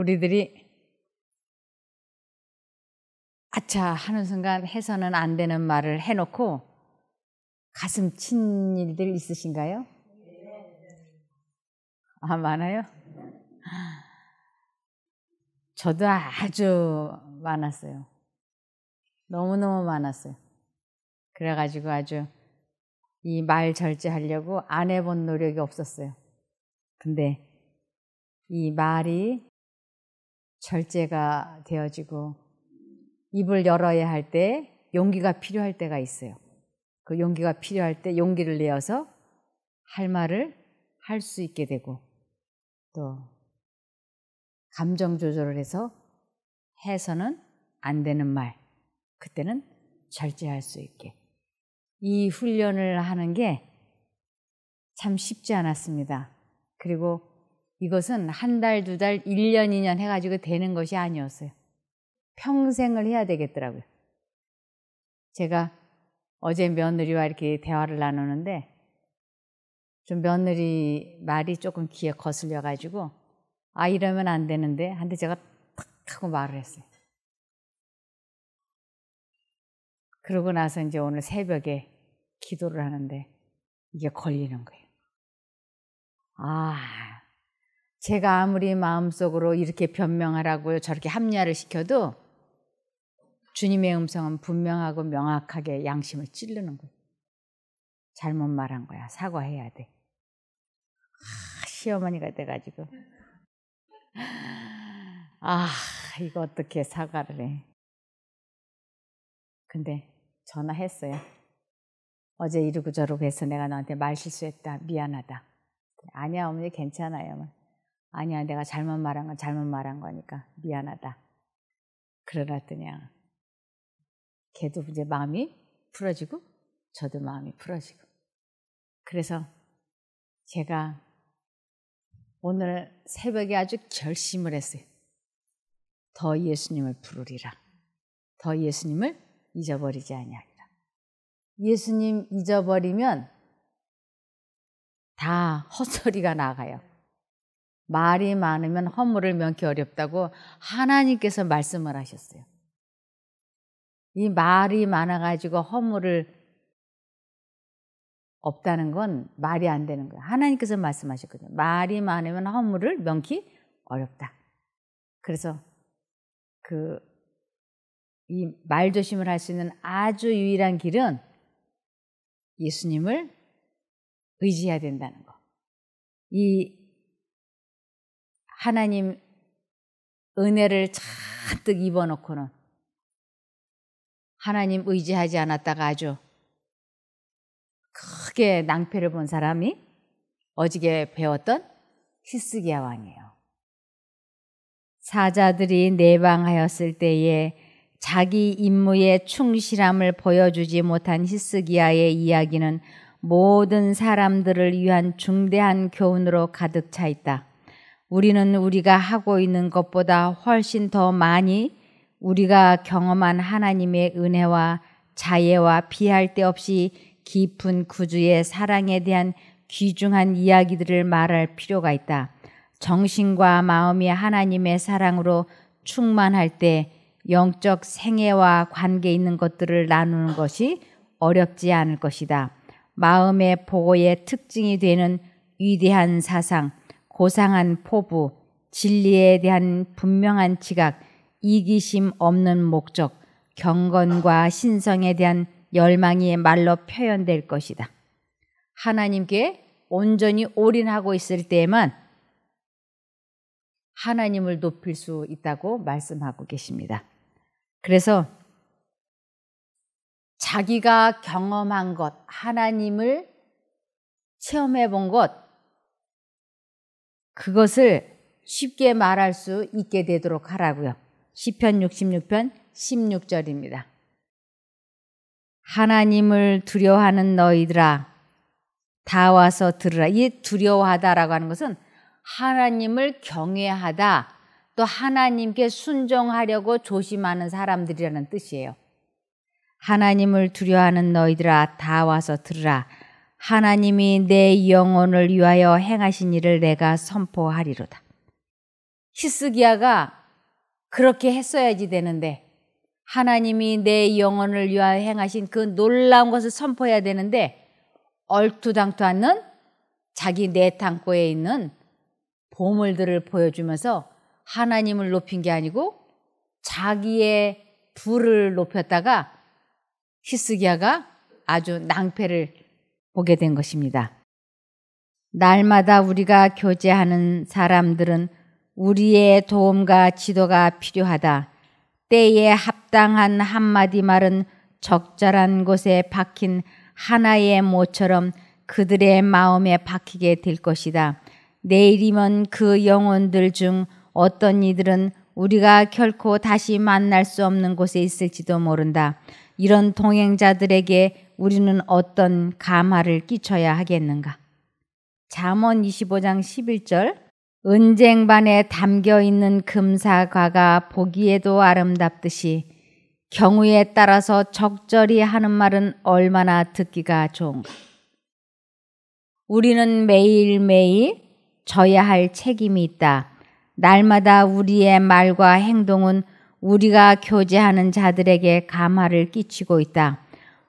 우리들이 아차 하는 순간 해서는 안 되는 말을 해놓고 가슴 친 일들 있으신가요? 아, 많아요? 저도 아주 많았어요. 너무너무 많았어요. 그래가지고 아주 이 말 절제하려고 안 해본 노력이 없었어요. 근데 이 말이 절제가 되어지고 입을 열어야 할 때 용기가 필요할 때가 있어요. 그 용기가 필요할 때 용기를 내어서 할 말을 할 수 있게 되고 또 감정 조절을 해서는 안 되는 말, 그때는 절제할 수 있게. 이 훈련을 하는 게 참 쉽지 않았습니다. 그리고 이것은 한 달, 두 달, 1년, 2년 해가지고 되는 것이 아니었어요. 평생을 해야 되겠더라고요. 제가 어제 며느리와 이렇게 대화를 나누는데 좀 며느리 말이 조금 귀에 거슬려가지고 아, 이러면 안 되는데 한데 제가 탁 하고 말을 했어요. 그러고 나서 이제 오늘 새벽에 기도를 하는데 이게 걸리는 거예요. 아, 제가 아무리 마음속으로 이렇게 변명하라고 저렇게 합리화를 시켜도 주님의 음성은 분명하고 명확하게 양심을 찌르는 거예요. 잘못 말한 거야. 사과해야 돼. 시어머니가 돼가지고 이거 어떻게 사과를 해. 근데 전화했어요. 어제 이러고 저러고 해서 내가 너한테 말 실수했다. 미안하다. 아니야 어머니 괜찮아요. 아니야 내가 잘못 말한 건 잘못 말한 거니까 미안하다. 그러더니 걔도 이제 마음이 풀어지고 저도 마음이 풀어지고. 그래서 제가 오늘 새벽에 아주 결심을 했어요. 더 예수님을 부르리라. 더 예수님을 잊어버리지 아니하리라. 예수님 잊어버리면 다 헛소리가 나가요. 말이 많으면 허물을 면키 어렵다고 하나님께서 말씀을 하셨어요. 이 말이 많아가지고 허물을 없다는 건 말이 안 되는 거예요. 하나님께서 말씀하셨거든요. 말이 많으면 허물을 면키 어렵다. 그래서 이 말조심을 할 수 있는 아주 유일한 길은 예수님을 의지해야 된다는 거. 이 하나님 은혜를 잔뜩 입어놓고는 하나님 의지하지 않았다가 아주 크게 낭패를 본 사람이 어저께 배웠던 히스기야 왕이에요. 사자들이 내방하였을 때에 자기 임무에 충실함을 보여주지 못한 히스기야의 이야기는 모든 사람들을 위한 중대한 교훈으로 가득 차 있다. 우리는 우리가 하고 있는 것보다 훨씬 더 많이 우리가 경험한 하나님의 은혜와 자애와 비할 데 없이 깊은 구주의 사랑에 대한 귀중한 이야기들을 말할 필요가 있다. 정신과 마음이 하나님의 사랑으로 충만할 때 영적 생애와 관계 있는 것들을 나누는 것이 어렵지 않을 것이다. 마음의 보고의 특징이 되는 위대한 사상, 고상한 포부, 진리에 대한 분명한 지각, 이기심 없는 목적, 경건과 신성에 대한 열망이 말로 표현될 것이다. 하나님께 온전히 올인하고 있을 때에만 하나님을 높일 수 있다고 말씀하고 계십니다. 그래서 자기가 경험한 것, 하나님을 체험해 본 것, 그것을 쉽게 말할 수 있게 되도록 하라고요. 시편 66편 16절입니다. 하나님을 두려워하는 너희들아 다 와서 들으라. 이 두려워하다라고 하는 것은 하나님을 경외하다, 또 하나님께 순종하려고 조심하는 사람들이라는 뜻이에요. 하나님을 두려워하는 너희들아 다 와서 들으라. 하나님이 내 영혼을 위하여 행하신 일을 내가 선포하리로다. 히스기야가 그렇게 했어야지 되는데 하나님이 내 영혼을 위하여 행하신 그 놀라운 것을 선포해야 되는데 얼토당토 않는 자기 내탕고에 있는 보물들을 보여주면서 하나님을 높인 게 아니고 자기의 부를 높였다가 히스기야가 아주 낭패를 보게 된 것입니다. 날마다 우리가 교제하는 사람들은 우리의 도움과 지도가 필요하다. 때에 합당한 한마디 말은 적절한 곳에 박힌 하나의 모처럼 그들의 마음에 박히게 될 것이다. 내일이면 그 영혼들 중 어떤 이들은 우리가 결코 다시 만날 수 없는 곳에 있을지도 모른다. 이런 동행자들에게 우리는 어떤 감화를 끼쳐야 하겠는가? 잠언 25장 11절 은쟁반에 담겨있는 금사과가 보기에도 아름답듯이 경우에 따라서 적절히 하는 말은 얼마나 듣기가 좋은가. 우리는 매일매일 져야 할 책임이 있다. 날마다 우리의 말과 행동은 우리가 교제하는 자들에게 감화를 끼치고 있다.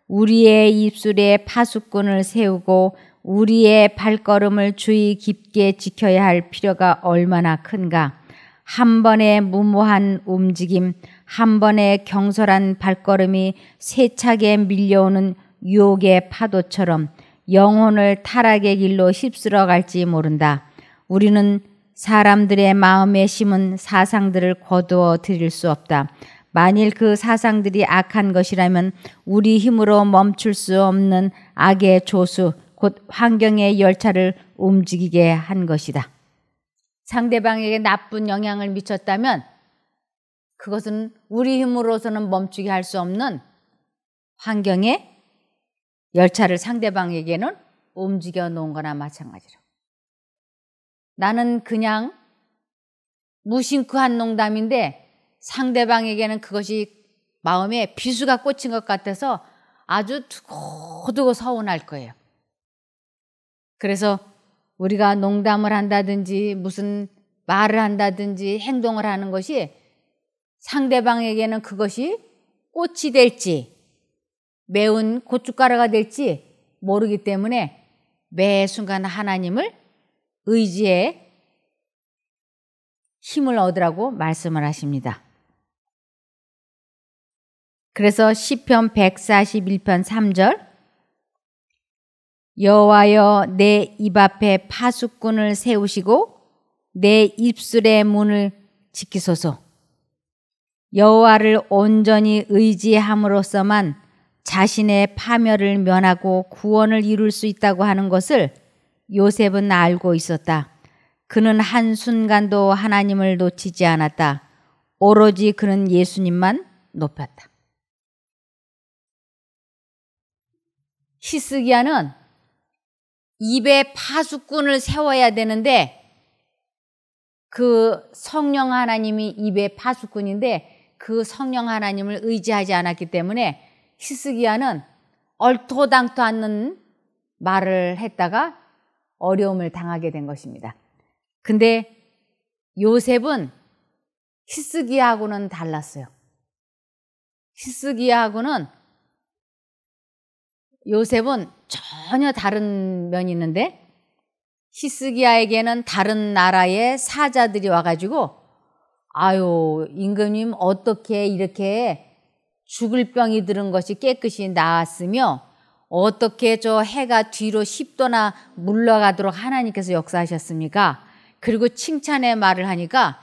우리의 입술에 파수꾼을 세우고 우리의 발걸음을 주의 깊게 지켜야 할 필요가 얼마나 큰가. 한 번의 무모한 움직임, 한 번의 경솔한 발걸음이 세차게 밀려오는 유혹의 파도처럼 영혼을 타락의 길로 휩쓸어 갈지 모른다. 우리는 사람들의 마음에 심은 사상들을 거두어 들일 수 없다. 만일 그 사상들이 악한 것이라면 우리 힘으로 멈출 수 없는 악의 조수, 곧 환경의 열차를 움직이게 한 것이다. 상대방에게 나쁜 영향을 미쳤다면 그것은 우리 힘으로서는 멈추게 할 수 없는 환경의 열차를 상대방에게는 움직여 놓은 거나 마찬가지로. 나는 그냥 무심크한 농담인데 상대방에게는 그것이 마음에 비수가 꽂힌 것 같아서 아주 두고두고 서운할 거예요. 그래서 우리가 농담을 한다든지 무슨 말을 한다든지 행동을 하는 것이 상대방에게는 그것이 꽃이 될지 매운 고춧가루가 될지 모르기 때문에 매 순간 하나님을 의지에 힘을 얻으라고 말씀을 하십니다. 그래서 시편 141편 3절 여호와여 내 입 앞에 파수꾼을 세우시고 내 입술의 문을 지키소서. 여호와를 온전히 의지함으로써만 자신의 파멸을 면하고 구원을 이룰 수 있다고 하는 것을 요셉은 알고 있었다. 그는 한순간도 하나님을 놓치지 않았다. 오로지 그는 예수님만 높였다. 히스기야는 입에 파수꾼을 세워야 되는데 그 성령 하나님이 입에 파수꾼인데 그 성령 하나님을 의지하지 않았기 때문에 히스기야는 얼토당토 않는 말을 했다가 어려움을 당하게 된 것입니다. 근데 요셉은 히스기야하고는 달랐어요. 히스기야하고는 요셉은 전혀 다른 면이 있는데 히스기야에게는 다른 나라의 사자들이 와가지고 아유 임금님 어떻게 이렇게 죽을 병이 들은 것이 깨끗이 나았으며 어떻게 저 해가 뒤로 10도나 물러가도록 하나님께서 역사하셨습니까? 그리고 칭찬의 말을 하니까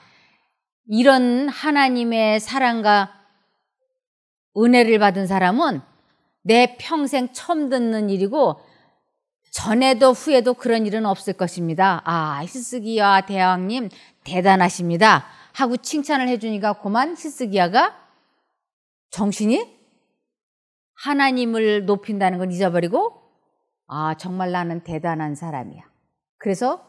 이런 하나님의 사랑과 은혜를 받은 사람은 내 평생 처음 듣는 일이고 전에도 후에도 그런 일은 없을 것입니다. 아, 히스기야 대왕님 대단하십니다 하고 칭찬을 해주니까 그만 히스기야가 정신이 하나님을 높인다는 걸 잊어버리고 아, 정말 나는 대단한 사람이야. 그래서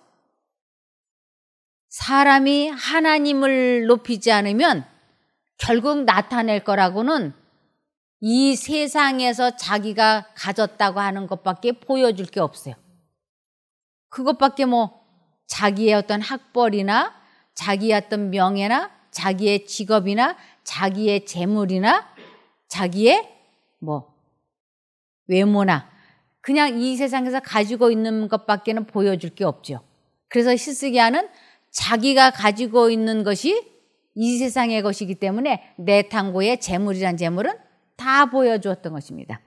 사람이 하나님을 높이지 않으면 결국 나타낼 거라고는 이 세상에서 자기가 가졌다고 하는 것밖에 보여줄 게 없어요. 그것밖에 뭐 자기의 어떤 학벌이나 자기의 어떤 명예나 자기의 직업이나 자기의 재물이나 자기의 외모나 그냥 이 세상에서 가지고 있는 것밖에는 보여줄 게 없죠. 그래서 히스기야는 자기가 가지고 있는 것이 이 세상의 것이기 때문에 내탕고의 재물이란 재물은 다 보여주었던 것입니다.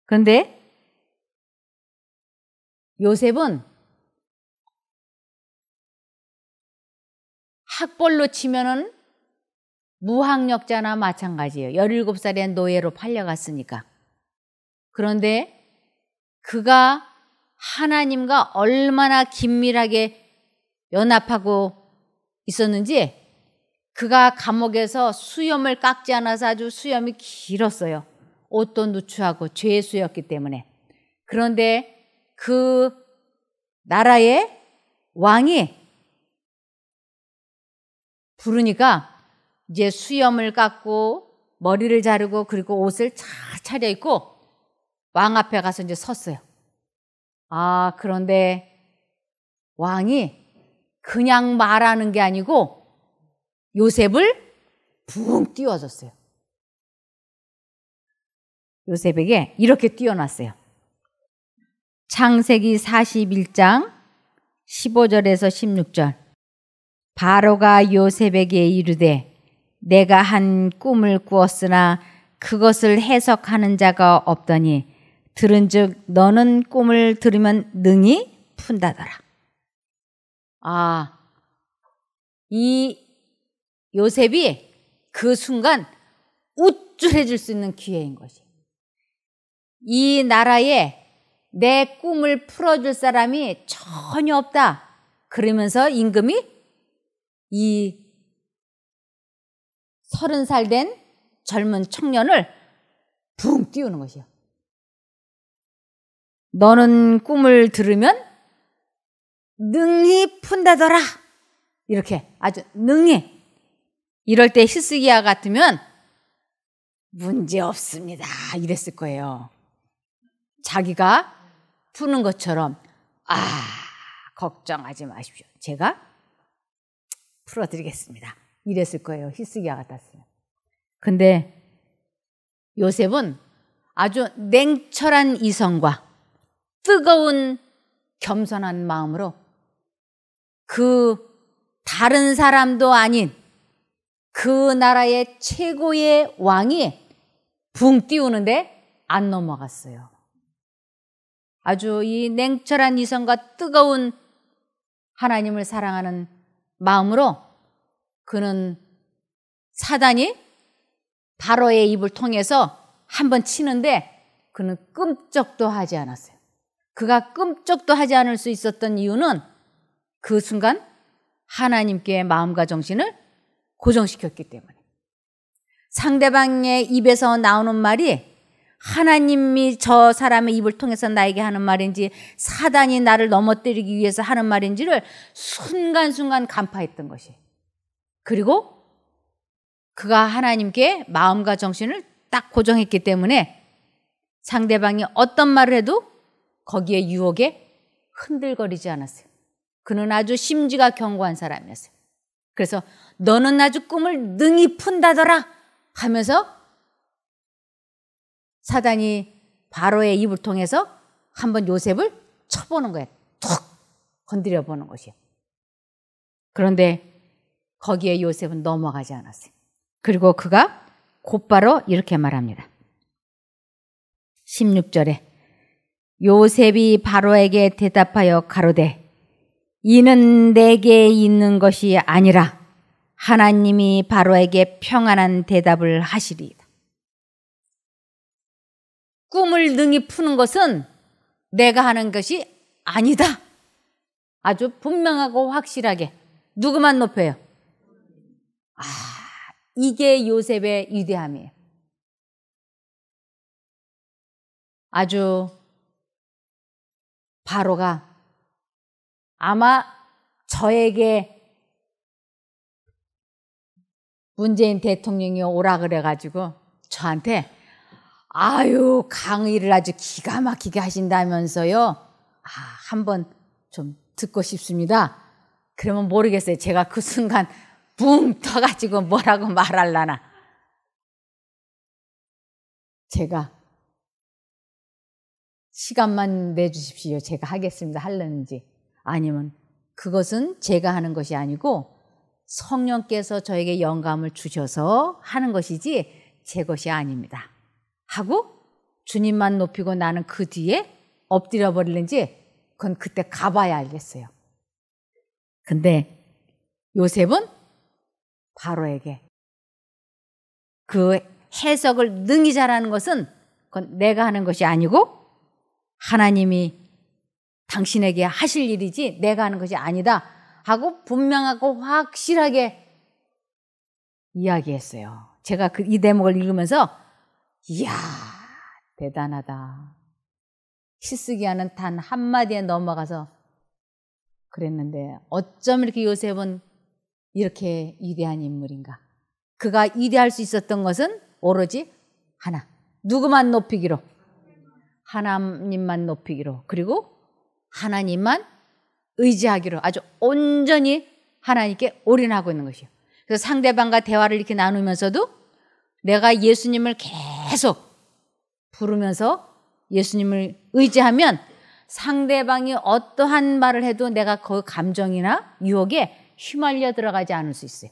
그런데 요셉은 학벌로 치면은 무학력자나 마찬가지예요. 17살의 노예로 팔려갔으니까. 그런데 그가 하나님과 얼마나 긴밀하게 연합하고 있었는지 그가 감옥에서 수염을 깎지 않아서 아주 수염이 길었어요. 옷도 누추하고 죄수였기 때문에. 그런데 그 나라의 왕이 부르니까 이제 수염을 깎고 머리를 자르고 그리고 옷을 잘 차려입고 왕 앞에 가서 이제 섰어요. 그런데 왕이 그냥 말하는 게 아니고 요셉을 붕 띄워줬어요. 요셉에게 이렇게 띄워놨어요. 창세기 41장 15절에서 16절. 바로가 요셉에게 이르되 내가 한 꿈을 꾸었으나 그것을 해석하는 자가 없더니 들은즉 너는 꿈을 들으면 능히 푼다더라. 이 요셉이 그 순간 우쭐해질 수 있는 기회인 것이. 이 나라에 내 꿈을 풀어줄 사람이 전혀 없다. 그러면서 임금이 이 30살 된 젊은 청년을 붕 띄우는 것이요. 너는 꿈을 들으면 능히 푼다더라. 이렇게 아주 능히. 이럴 때 히스기야 같으면 문제 없습니다. 이랬을 거예요. 자기가 푸는 것처럼 걱정하지 마십시오. 제가 풀어드리겠습니다. 이랬을 거예요. 히스기야 같았어요. 근데 요셉은 아주 냉철한 이성과 뜨거운 겸손한 마음으로 그 다른 사람도 아닌 그 나라의 최고의 왕이 붕 띄우는데 안 넘어갔어요. 아주 이 냉철한 이성과 뜨거운 하나님을 사랑하는 마음으로 그는 사단이 바로의 입을 통해서 한번 치는데 그는 끔찍도 하지 않았어요. 그가 끔찍도 하지 않을 수 있었던 이유는 그 순간 하나님께 마음과 정신을 고정시켰기 때문에. 상대방의 입에서 나오는 말이 하나님이 저 사람의 입을 통해서 나에게 하는 말인지 사단이 나를 넘어뜨리기 위해서 하는 말인지를 순간순간 간파했던 것이. 그리고 그가 하나님께 마음과 정신을 딱 고정했기 때문에 상대방이 어떤 말을 해도 거기에 유혹에 흔들거리지 않았어요. 그는 아주 심지가 견고한 사람이었어요. 그래서 너는 아주 꿈을 능히 푼다더라 하면서 사단이 바로의 입을 통해서 한번 요셉을 쳐보는 거예요. 툭 건드려 보는 것이에요. 그런데 거기에 요셉은 넘어가지 않았어요. 그리고 그가 곧바로 이렇게 말합니다. 16절에 요셉이 바로에게 대답하여 가로되 이는 내게 있는 것이 아니라 하나님이 바로에게 평안한 대답을 하시리이다. 꿈을 능히 푸는 것은 내가 하는 것이 아니다. 아주 분명하고 확실하게 누구만 높여요? 이게 요셉의 위대함이에요. 아주 바로가 아마 저에게 문재인 대통령이 오라 그래가지고 저한테 강의를 아주 기가 막히게 하신다면서요. 한번 좀 듣고 싶습니다. 그러면 모르겠어요. 제가 그 순간 붕 터가지고 뭐라고 말하려나. 제가 시간만 내주십시오. 제가 하겠습니다. 하려는지. 아니면 그것은 제가 하는 것이 아니고 성령께서 저에게 영감을 주셔서 하는 것이지 제 것이 아닙니다. 하고 주님만 높이고 나는 그 뒤에 엎드려 버리는지 그건 그때 가봐야 알겠어요. 근데 요셉은 바로에게 그 해석을 능히 잘하는 것은 그건 내가 하는 것이 아니고 하나님이 당신에게 하실 일이지 내가 하는 것이 아니다 하고 분명하고 확실하게 이야기했어요. 제가 이 대목을 읽으면서 이야 대단하다. 히스기야는 단 한마디에 넘어가서 그랬는데 어쩜 이렇게 요셉은 이렇게 위대한 인물인가. 그가 위대할 수 있었던 것은 오로지 하나. 누구만 높이기로? 하나님만 높이기로. 그리고 하나님만 의지하기로 아주 온전히 하나님께 올인하고 있는 것이에요. 그래서 상대방과 대화를 이렇게 나누면서도 내가 예수님을 계속 부르면서 예수님을 의지하면 상대방이 어떠한 말을 해도 내가 그 감정이나 유혹에 휘말려 들어가지 않을 수 있어요.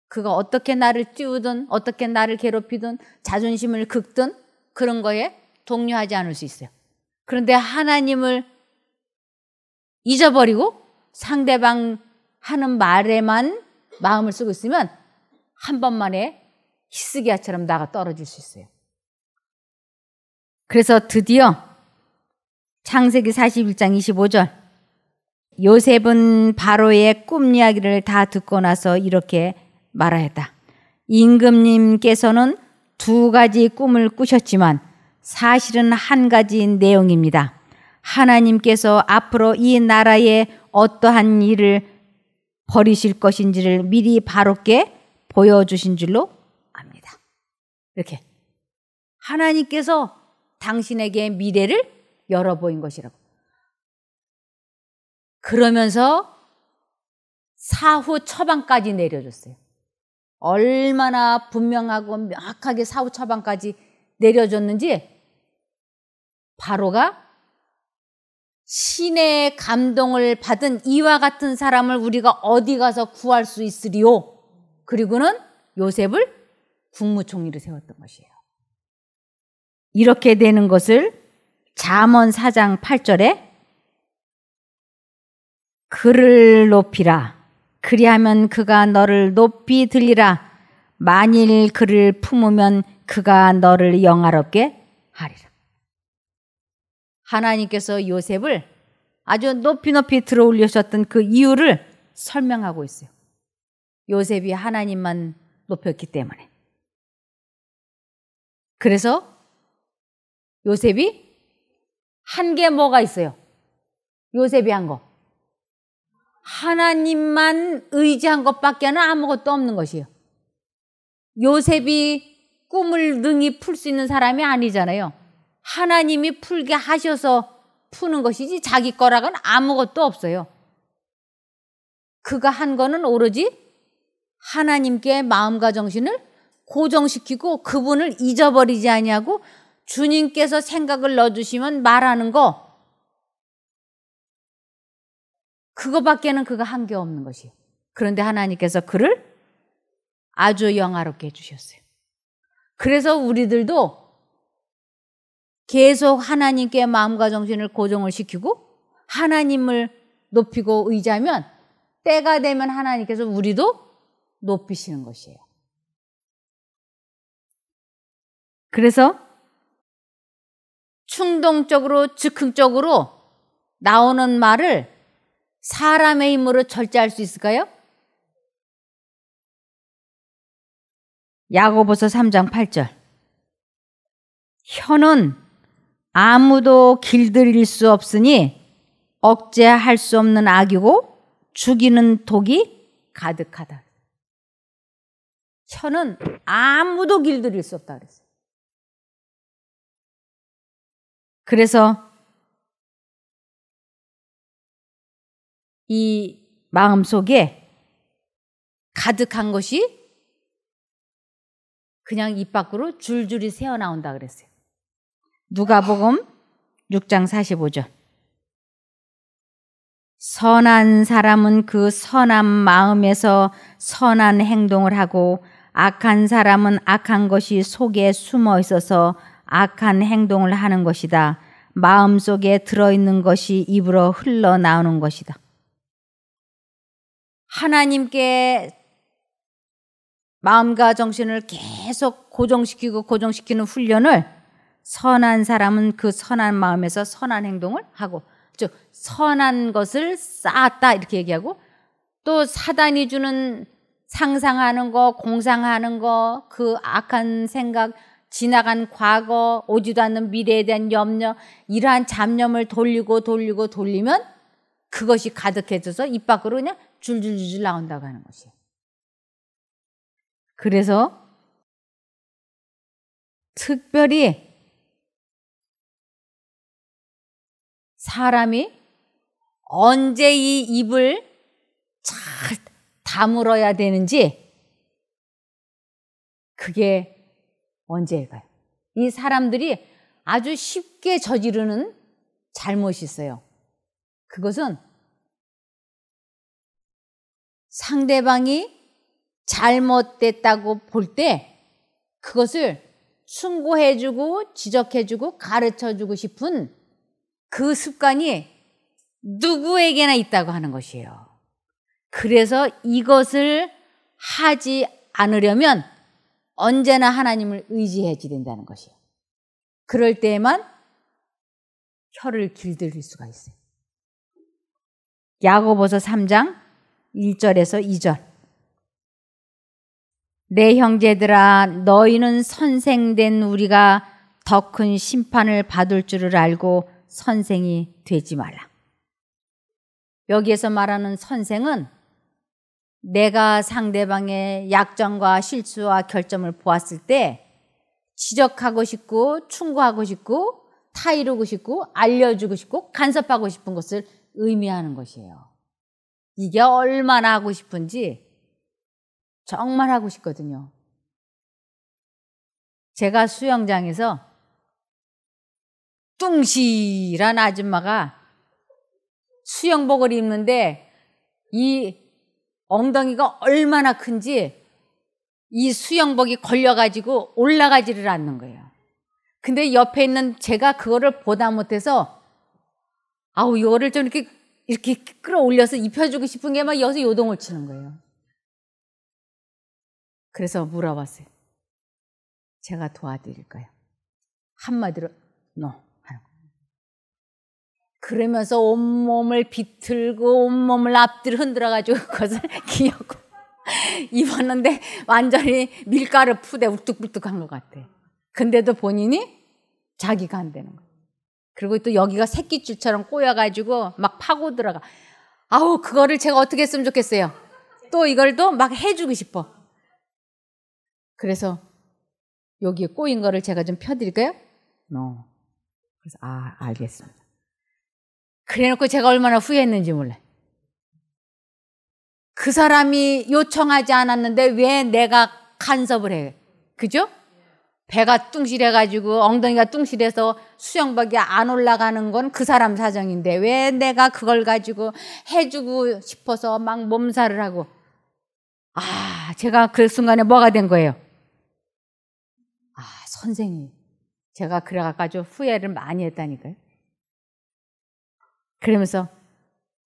그가 어떻게 나를 띄우든 어떻게 나를 괴롭히든 자존심을 긁든 그런 거에 동요하지 않을 수 있어요. 그런데 하나님을 잊어버리고 상대방 하는 말에만 마음을 쓰고 있으면 한 번만에 히스기야처럼 나가 떨어질 수 있어요. 그래서 드디어 창세기 41장 25절 요셉은 바로의 꿈 이야기를 다 듣고 나서 이렇게 말하였다. 임금님께서는 2가지 꿈을 꾸셨지만 사실은 한 가지 내용입니다. 하나님께서 앞으로 이 나라에 어떠한 일을 벌이실 것인지를 미리 바로께 보여주신 줄로 압니다. 이렇게 하나님께서 당신에게 미래를 열어보인 것이라고. 그러면서 사후 처방까지 내려줬어요. 얼마나 분명하고 명확하게 사후 처방까지 내려줬는지 바로가 신의 감동을 받은 이와 같은 사람을 우리가 어디 가서 구할 수 있으리요. 그리고는 요셉을 국무총리로 세웠던 것이에요. 이렇게 되는 것을 잠언 4장 8절에 그를 높이라. 그리하면 그가 너를 높이 들리라. 만일 그를 품으면 그가 너를 영화롭게 하리라. 하나님께서 요셉을 아주 높이 높이 들어 올리셨던 그 이유를 설명하고 있어요. 요셉이 하나님만 높였기 때문에. 그래서 요셉이 한 게 뭐가 있어요? 요셉이 한 거. 하나님만 의지한 것밖에는 아무것도 없는 것이에요. 요셉이 꿈을 능히 풀 수 있는 사람이 아니잖아요. 하나님이 풀게 하셔서 푸는 것이지 자기 거락은 아무것도 없어요. 그가 한 거는 오로지 하나님께 마음과 정신을 고정시키고 그분을 잊어버리지 아니하고 주님께서 생각을 넣어주시면 말하는 거 그거밖에는 그가 한 게 없는 것이에요. 그런데 하나님께서 그를 아주 영화롭게 해주셨어요. 그래서 우리들도 계속 하나님께 마음과 정신을 고정을 시키고 하나님을 높이고 의지하면 때가 되면 하나님께서 우리도 높이시는 것이에요. 그래서 충동적으로 즉흥적으로 나오는 말을 사람의 힘으로 절제할 수 있을까요? 야고보서 3장 8절 혀는 아무도 길들일 수 없으니 억제할 수 없는 악이고 죽이는 독이 가득하다. 혀는 아무도 길들일 수 없다 그랬어요. 그래서 이 마음속에 가득한 것이 그냥 입 밖으로 줄줄이 새어나온다 그랬어요. 누가복음 6장 45절. 선한 사람은 그 선한 마음에서 선한 행동을 하고 악한 사람은 악한 것이 속에 숨어 있어서 악한 행동을 하는 것이다. 마음속에 들어있는 것이 입으로 흘러나오는 것이다. 하나님께 마음과 정신을 계속 고정시키는 훈련을 선한 사람은 그 선한 마음에서 선한 행동을 하고, 즉 선한 것을 쌓았다 이렇게 얘기하고, 또 사단이 주는 상상하는 거, 공상하는 거, 그 악한 생각, 지나간 과거, 오지도 않는 미래에 대한 염려, 이러한 잡념을 돌리면 그것이 가득해져서 입 밖으로 그냥 줄줄줄 나온다고 하는 것이에요. 그래서 특별히 사람이 언제 이 입을 잘 다물어야 되는지, 그게 언제일까요? 이 사람들이 아주 쉽게 저지르는 잘못이 있어요. 그것은 상대방이 잘못됐다고 볼 때 그것을 충고해주고 지적해주고 가르쳐주고 싶은 그 습관이 누구에게나 있다고 하는 것이에요. 그래서 이것을 하지 않으려면 언제나 하나님을 의지해야 된다는 것이에요. 그럴 때에만 혀를 길들일 수가 있어요. 야고보서 3장 1절에서 2절. 내 형제들아, 너희는 선생된 우리가 더 큰 심판을 받을 줄을 알고 선생이 되지 말라. 여기에서 말하는 선생은 내가 상대방의 약점과 실수와 결점을 보았을 때 지적하고 싶고 충고하고 싶고 타이르고 싶고 알려주고 싶고 간섭하고 싶은 것을 의미하는 것이에요. 이게 얼마나 하고 싶은지 정말 하고 싶거든요. 제가 수영장에서 뚱실한 아줌마가 수영복을 입는데 이 엉덩이가 얼마나 큰지 이 수영복이 걸려가지고 올라가지를 않는 거예요. 근데 옆에 있는 제가 그거를 보다 못해서 이거를 좀 이렇게 끌어올려서 입혀주고 싶은 게 막 여기서 요동을 치는 거예요. 그래서 물어봤어요. 제가 도와드릴까요? 한마디로 no 하는 거예요. 그러면서 온몸을 비틀고 온몸을 앞뒤로 흔들어가지고 그것을 기어고 입었는데 완전히 밀가루 푸대 울뚝불뚝한 것 같아. 근데도 본인이 자기가 안 되는 거예요. 그리고 또 여기가 새끼줄처럼 꼬여가지고 막 파고 들어가. 그거를 제가 어떻게 했으면 좋겠어요. 또 이걸 또 막 해주고 싶어. 그래서 여기에 꼬인 거를 제가 좀 펴드릴까요? No. 그래서 알겠습니다. 그래놓고 제가 얼마나 후회했는지 몰라요. 그 사람이 요청하지 않았는데 왜 내가 간섭을 해요? 그죠? 배가 뚱실해가지고 엉덩이가 뚱실해서 수영복이 안 올라가는 건 그 사람 사정인데 왜 내가 그걸 가지고 해주고 싶어서 막 몸살을 하고. 제가 그 순간에 뭐가 된 거예요? 선생님, 제가 그래가지고 후회를 많이 했다니까요. 그러면서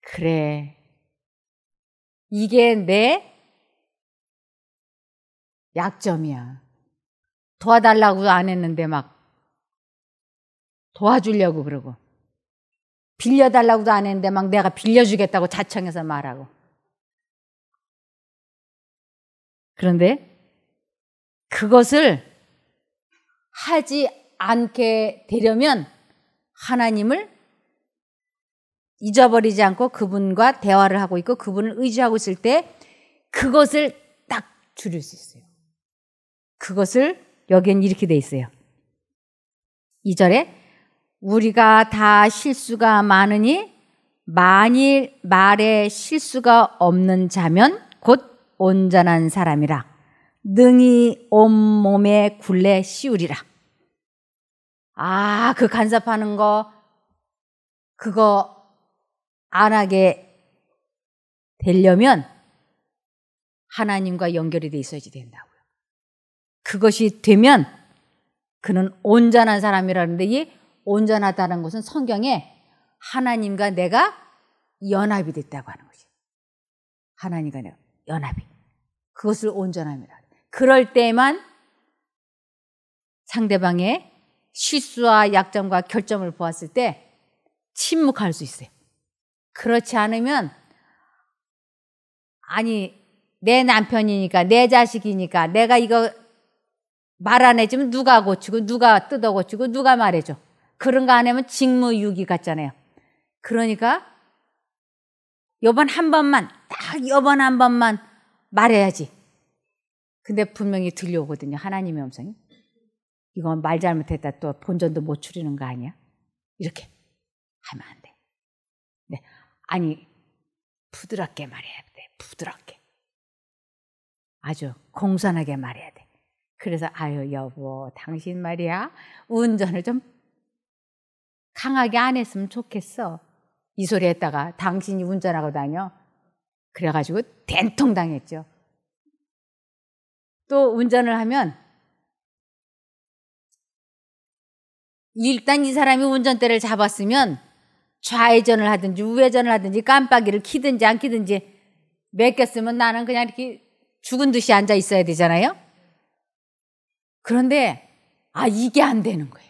그래, 이게 내 약점이야. 도와달라고도 안 했는데 막 도와주려고 그러고, 빌려달라고도 안 했는데 막 내가 빌려주겠다고 자청해서 말하고. 그런데 그것을 하지 않게 되려면 하나님을 잊어버리지 않고 그분과 대화를 하고 있고 그분을 의지하고 있을 때 그것을 딱 줄일 수 있어요. 그것을 여기엔 이렇게 돼 있어요. 2절에 우리가 다 실수가 많으니 만일 말에 실수가 없는 자면 곧 온전한 사람이라 능히 온몸에 굴레 씌우리라. 그 간섭하는 거 그거 안 하게 되려면 하나님과 연결이 돼 있어야지 된다고요. 그것이 되면 그는 온전한 사람이라는데, 이 온전하다는 것은 성경에 하나님과 내가 연합이 됐다고 하는 거죠. 하나님과 내가 연합이. 그것을 온전함이라. 그럴 때만 상대방의 실수와 약점과 결점을 보았을 때 침묵할 수 있어요. 그렇지 않으면 내 남편이니까, 내 자식이니까 내가 이거 말 안 해주면 누가 고치고 누가 뜯어 고치고 누가 말해줘. 그런 거 안 하면 직무유기 같잖아요. 그러니까 요번 한 번만, 딱 요번 한 번만 말해야지. 근데 분명히 들려오거든요, 하나님의 음성이. 이건 말 잘못했다 또 본전도 못 추리는 거 아니야? 이렇게 하면 안 돼. 네. 부드럽게 말해야 돼. 부드럽게. 아주 공손하게 말해야 돼. 그래서 여보, 당신 말이야 운전을 좀 강하게 안 했으면 좋겠어. 이 소리 했다가 당신이 운전하고 다녀. 그래가지고 된통 당했죠. 또 운전을 하면 일단 이 사람이 운전대를 잡았으면 좌회전을 하든지 우회전을 하든지 깜빡이를 켜든지 안 켜든지 맡겼으면 나는 그냥 이렇게 죽은 듯이 앉아 있어야 되잖아요. 그런데 이게 안 되는 거예요.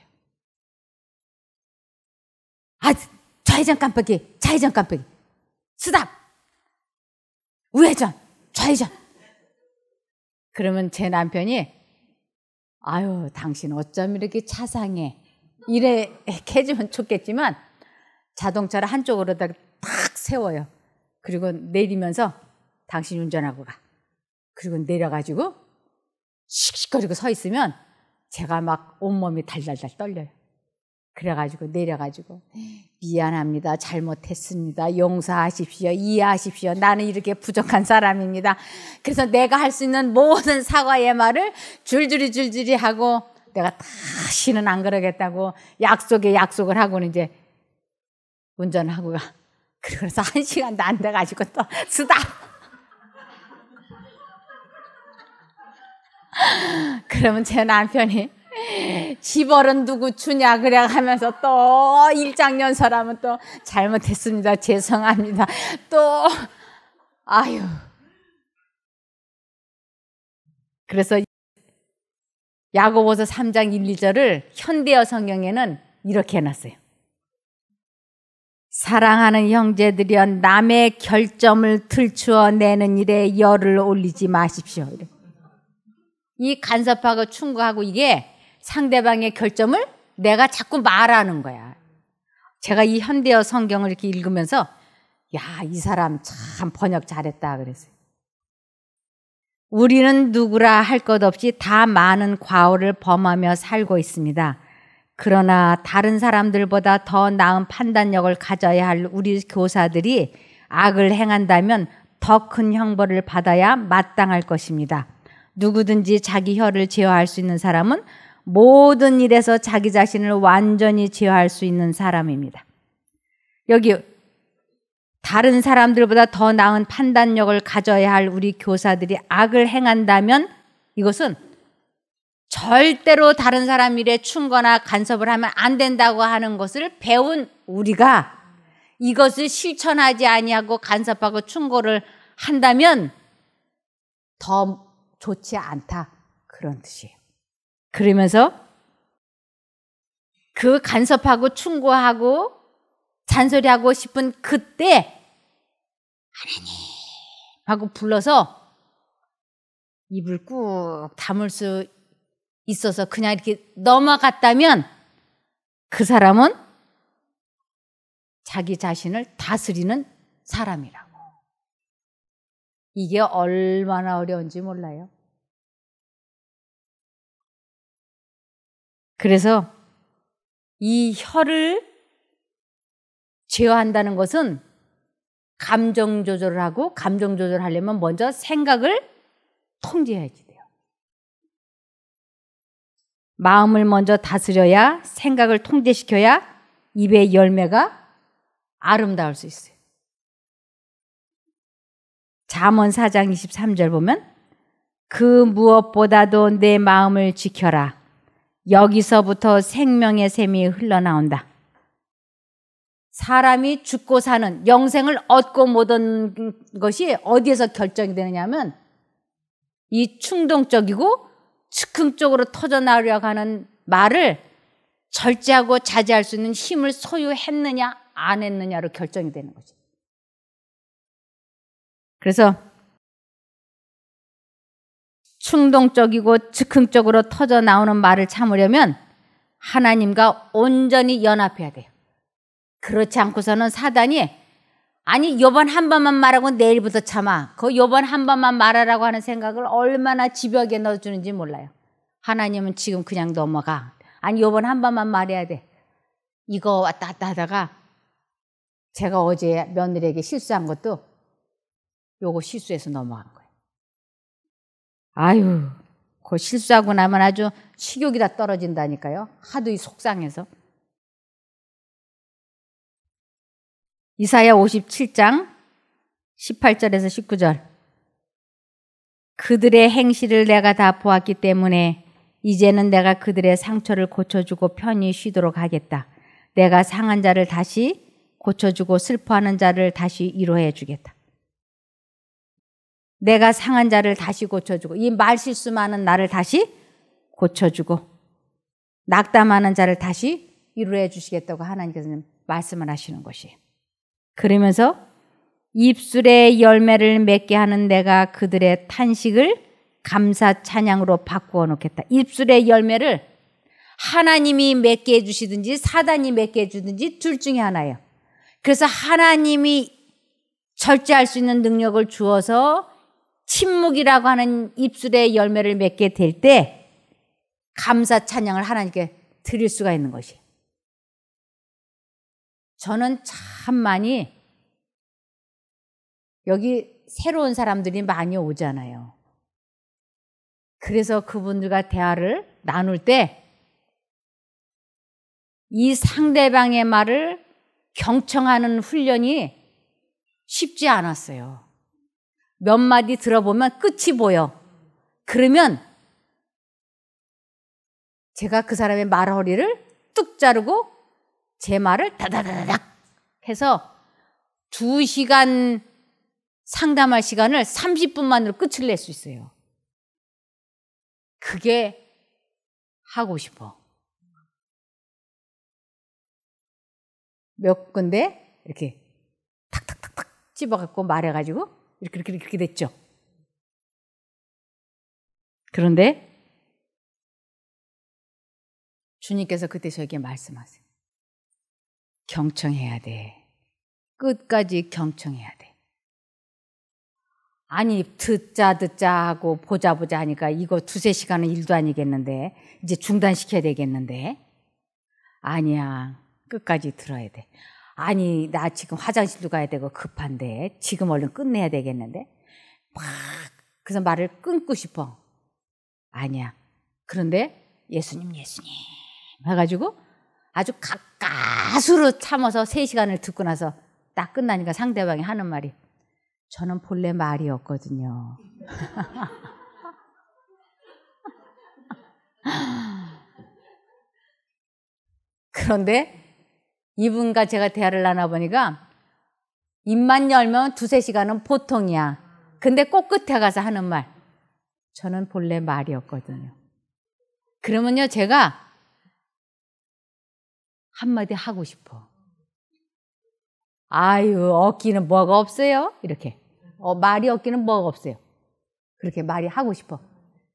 좌회전 깜빡이, 좌회전 깜빡이, 스탑, 우회전, 좌회전. 그러면 제 남편이 당신 어쩜 이렇게 차상해, 이래 해주면 좋겠지만 자동차를 한쪽으로 딱 세워요. 그리고 내리면서 당신 운전하고 가. 그리고 내려가지고 씩씩거리고 서 있으면 제가 막 온몸이 달달달 떨려요. 그래가지고 내려가지고 미안합니다. 잘못했습니다. 용서하십시오. 이해하십시오. 나는 이렇게 부족한 사람입니다. 그래서 내가 할 수 있는 모든 사과의 말을 줄줄이 하고 내가 다시는 안 그러겠다고 약속을 하고는 이제 운전하고 가. 그래서 1시간도 안 돼가지고 또 스탑. 그러면 제 남편이 집어른 누구 주냐 그래 하면서 또 일장연설하면 또 잘못했습니다. 죄송합니다. 또 그래서 야고보서 3장 1, 2절을 현대어 성경에는 이렇게 해놨어요. 사랑하는 형제들이여 남의 결점을 들추어 내는 일에 열을 올리지 마십시오. 이 간섭하고 충고하고 이게 상대방의 결점을 내가 자꾸 말하는 거야. 제가 이 현대어 성경을 이렇게 읽으면서 이 사람 참 번역 잘했다 그랬어요. 우리는 누구라 할 것 없이 다 많은 과오를 범하며 살고 있습니다. 그러나 다른 사람들보다 더 나은 판단력을 가져야 할 우리 교사들이 악을 행한다면 더 큰 형벌을 받아야 마땅할 것입니다. 누구든지 자기 혀를 제어할 수 있는 사람은 모든 일에서 자기 자신을 완전히 제어할 수 있는 사람입니다. 여기 다른 사람들보다 더 나은 판단력을 가져야 할 우리 교사들이 악을 행한다면 이것은 절대로 다른 사람 일에 충고나 간섭을 하면 안 된다고 하는 것을 배운 우리가 이것을 실천하지 아니하고 간섭하고 충고를 한다면 더 좋지 않다, 그런 뜻이에요. 그러면서 그 간섭하고 충고하고 잔소리하고 싶은 그때 하나님 하고 불러서 입을 꾹 다물 수 있어서 그냥 이렇게 넘어갔다면 그 사람은 자기 자신을 다스리는 사람이라고. 이게 얼마나 어려운지 몰라요. 그래서 이 혀를 제어한다는 것은 감정 조절을 하고, 감정 조절하려면 먼저 생각을 통제해야지 돼요. 마음을 먼저 다스려야, 생각을 통제시켜야 입의 열매가 아름다울 수 있어요. 잠언 4장 23절 보면 그 무엇보다도 내 마음을 지켜라. 여기서부터 생명의 샘이 흘러나온다. 사람이 죽고 사는, 영생을 얻고 못 얻는 것이 어디에서 결정이 되느냐 하면 이 충동적이고 즉흥적으로 터져나오려고 하는 말을 절제하고 자제할 수 있는 힘을 소유했느냐 안 했느냐로 결정이 되는 거죠. 그래서 충동적이고 즉흥적으로 터져나오는 말을 참으려면 하나님과 온전히 연합해야 돼요. 그렇지 않고서는 사단이 아니 요번 한 번만 말하고 내일부터 참아. 그 요번 한 번만 말하라고 하는 생각을 얼마나 집요하게 넣어주는지 몰라요. 하나님은 지금 그냥 넘어가. 아니 요번 한 번만 말해야 돼. 이거 왔다 갔다 하다가 제가 어제 며느리에게 실수한 것도 요거 실수해서 넘어간 거예요. 아유, 그 실수하고 나면 아주 식욕이 다 떨어진다니까요. 하도 이 속상해서. 이사야 57장 18절에서 19절. 그들의 행실을 내가 다 보았기 때문에 이제는 내가 그들의 상처를 고쳐주고 편히 쉬도록 하겠다. 내가 상한 자를 다시 고쳐주고 슬퍼하는 자를 다시 위로해 주겠다. 내가 상한 자를 다시 고쳐주고 이 말실수 많은 나를 다시 고쳐주고 낙담하는 자를 다시 위로해 주시겠다고 하나님께서 말씀을 하시는 것이에요. 그러면서 입술의 열매를 맺게 하는 내가 그들의 탄식을 감사 찬양으로 바꾸어 놓겠다. 입술의 열매를 하나님이 맺게 해주시든지 사단이 맺게 해주든지 둘 중에 하나예요. 그래서 하나님이 절제할 수 있는 능력을 주어서 침묵이라고 하는 입술의 열매를 맺게 될 때 감사 찬양을 하나님께 드릴 수가 있는 것이에요. 저는 참 많이 여기 새로운 사람들이 많이 오잖아요. 그래서 그분들과 대화를 나눌 때 이 상대방의 말을 경청하는 훈련이 쉽지 않았어요. 몇 마디 들어보면 끝이 보여. 그러면 제가 그 사람의 말허리를 뚝 자르고 제 말을 다다다닥 해서 2시간 상담할 시간을 30분만으로 끝을 낼 수 있어요. 그게 하고 싶어. 몇 군데 이렇게 탁탁탁탁 집어갖고 말해가지고 이렇게 됐죠. 그런데 주님께서 그때 저에게 말씀하세요. 경청해야 돼. 끝까지 경청해야 돼. 아니 듣자 하고 보자 하니까 이거 2-3시간은 일도 아니겠는데 이제 중단시켜야 되겠는데 아니야. 끝까지 들어야 돼. 아니 나 지금 화장실도 가야 되고 급한데 지금 얼른 끝내야 되겠는데 막 그래서 말을 끊고 싶어. 아니야. 그런데 예수님 해가지고 아주 가까스로 참아서 3시간을 듣고 나서 딱 끝나니까 상대방이 하는 말이 저는 본래 말이었거든요. 그런데 이분과 제가 대화를 나눠보니까 입만 열면 2-3시간은 보통이야. 근데 꼭 끝에 가서 하는 말 저는 본래 말이었거든요. 그러면요 제가 한마디 하고 싶어. 아유 얻기는 뭐가 없어요? 이렇게 말이 얻기는 뭐가 없어요. 그렇게 말이 하고 싶어.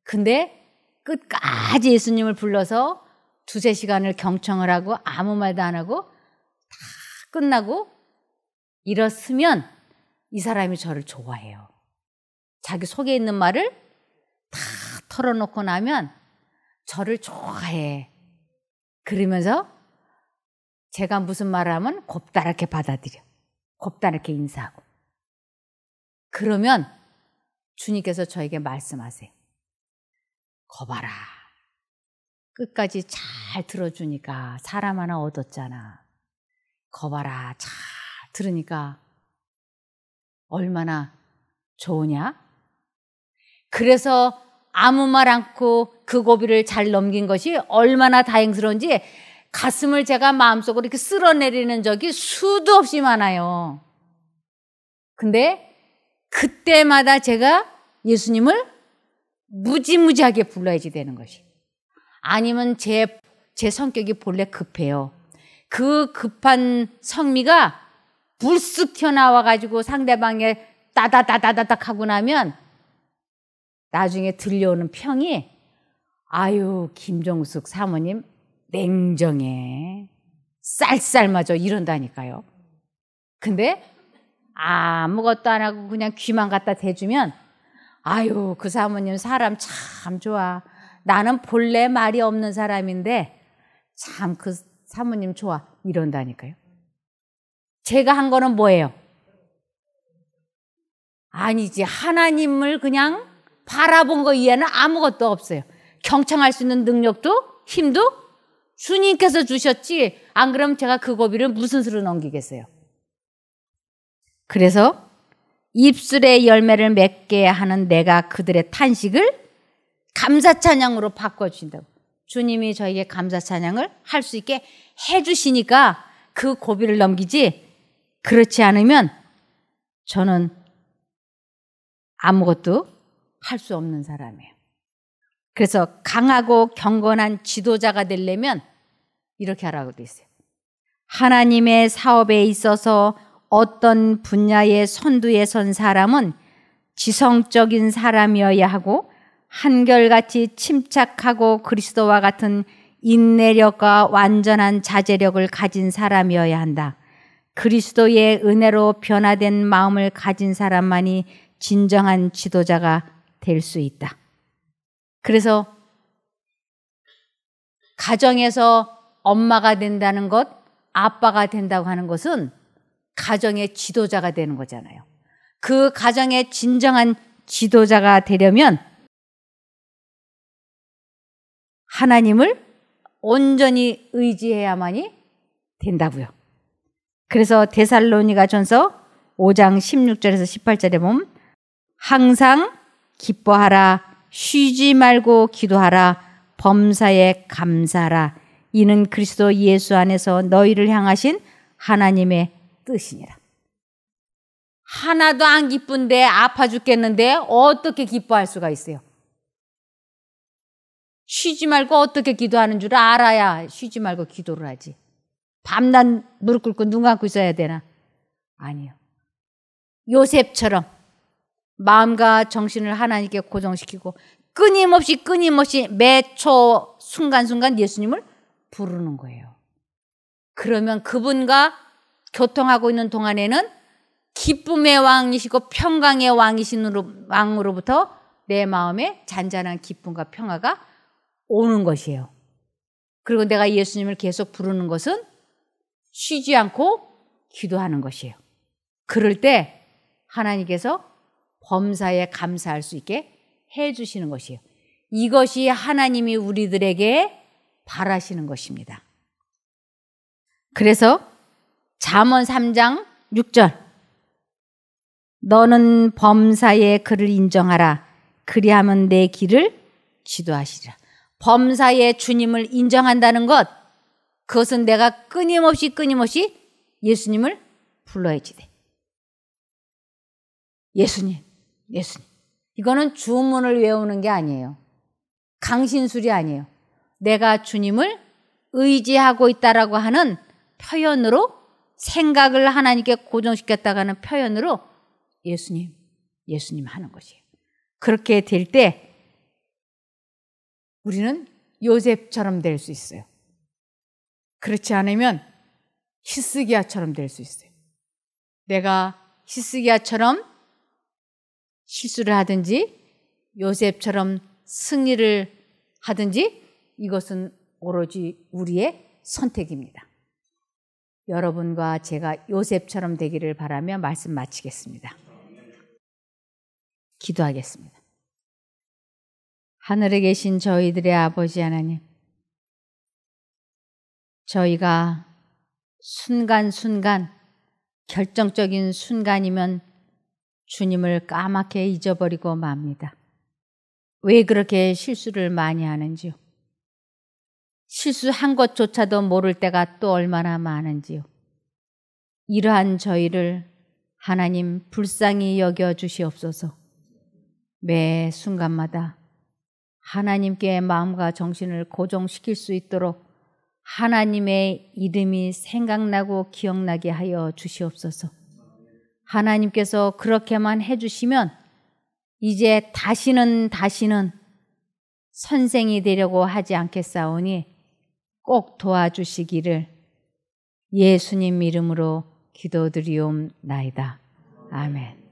근데 끝까지 예수님을 불러서 2-3시간을 경청을 하고 아무 말도 안 하고 다 끝나고 일었으면 이 사람이 저를 좋아해요. 자기 속에 있는 말을 다 털어놓고 나면 저를 좋아해. 그러면서 제가 무슨 말을 하면 곱다랗게 받아들여. 곱다랗게 인사하고. 그러면 주님께서 저에게 말씀하세요. 거봐라. 끝까지 잘 들어주니까 사람 하나 얻었잖아. 거봐라. 잘 들으니까 얼마나 좋으냐? 그래서 아무 말 않고 그 고비를 잘 넘긴 것이 얼마나 다행스러운지 가슴을 제가 마음속으로 이렇게 쓸어내리는 적이 수도 없이 많아요. 근데 그때마다 제가 예수님을 무지무지하게 불러야지 되는 것이. 아니면 제 성격이 본래 급해요. 그 급한 성미가 불쑥 튀어나와가지고 상대방에 따다다다다닥 하고 나면 나중에 들려오는 평이 아유 김종숙 사모님 냉정해. 쌀쌀맞아 이런다니까요. 근데 아무것도 안 하고 그냥 귀만 갖다 대주면 아유 그 사모님 사람 참 좋아. 나는 본래 말이 없는 사람인데 참 그 사모님 좋아 이런다니까요. 제가 한 거는 뭐예요? 아니지. 하나님을 그냥 바라본 거 이외에는 아무것도 없어요. 경청할 수 있는 능력도 힘도 주님께서 주셨지. 안 그러면 제가 그 고비를 무슨 수로 넘기겠어요. 그래서 입술의 열매를 맺게 하는 내가 그들의 탄식을 감사찬양으로 바꿔주신다고. 주님이 저에게 감사찬양을 할 수 있게 해주시니까 그 고비를 넘기지, 그렇지 않으면 저는 아무것도 할 수 없는 사람이에요. 그래서 강하고 경건한 지도자가 되려면 이렇게 하라고 돼 있어요. 하나님의 사업에 있어서 어떤 분야의 선두에 선 사람은 지성적인 사람이어야 하고 한결같이 침착하고 그리스도와 같은 인내력과 완전한 자제력을 가진 사람이어야 한다. 그리스도의 은혜로 변화된 마음을 가진 사람만이 진정한 지도자가 될 수 있다. 그래서 가정에서 엄마가 된다는 것, 아빠가 된다고 하는 것은 가정의 지도자가 되는 거잖아요. 그 가정의 진정한 지도자가 되려면 하나님을 온전히 의지해야만이 된다고요. 그래서 데살로니가전서 5장 16절에서 18절에 보면 항상 기뻐하라, 쉬지 말고 기도하라, 범사에 감사하라. 이는 그리스도 예수 안에서 너희를 향하신 하나님의 뜻이니라. 하나도 안 기쁜데 아파 죽겠는데 어떻게 기뻐할 수가 있어요? 쉬지 말고 어떻게 기도하는 줄 알아야 쉬지 말고 기도를 하지. 밤낮 무릎 꿇고 눈 감고 있어야 되나? 아니요. 요셉처럼 마음과 정신을 하나님께 고정시키고 끊임없이 매초 순간순간 예수님을 부르는 거예요. 그러면 그분과 교통하고 있는 동안에는 기쁨의 왕이시고 평강의 왕으로부터 내 마음에 잔잔한 기쁨과 평화가 오는 것이에요. 그리고 내가 예수님을 계속 부르는 것은 쉬지 않고 기도하는 것이에요. 그럴 때 하나님께서 범사에 감사할 수 있게 해주시는 것이에요. 이것이 하나님이 우리들에게 바라시는 것입니다. 그래서 잠언 3장 6절 너는 범사에 그를 인정하라. 그리하면 내 길을 지도하시리라. 범사에 주님을 인정한다는 것, 그것은 내가 끊임없이 예수님을 불러야지 돼. 예수님. 이거는 주문을 외우는 게 아니에요. 강신술이 아니에요. 내가 주님을 의지하고 있다라고 하는 표현으로, 생각을 하나님께 고정시켰다고 하는 표현으로 예수님 하는 것이에요. 그렇게 될 때 우리는 요셉처럼 될 수 있어요. 그렇지 않으면 히스기야처럼 될 수 있어요. 내가 히스기야처럼 실수를 하든지 요셉처럼 승리를 하든지 이것은 오로지 우리의 선택입니다. 여러분과 제가 요셉처럼 되기를 바라며 말씀 마치겠습니다. 기도하겠습니다. 하늘에 계신 저희들의 아버지 하나님, 저희가 순간순간, 결정적인 순간이면 주님을 까맣게 잊어버리고 맙니다. 왜 그렇게 실수를 많이 하는지요? 실수한 것조차도 모를 때가 또 얼마나 많은지요? 이러한 저희를 하나님 불쌍히 여겨 주시옵소서. 매 순간마다 하나님께 마음과 정신을 고정시킬 수 있도록 하나님의 이름이 생각나고 기억나게 하여 주시옵소서. 하나님께서 그렇게만 해주시면 이제 다시는 선생이 되려고 하지 않겠사오니 꼭 도와주시기를 예수님 이름으로 기도드리옵나이다. 아멘.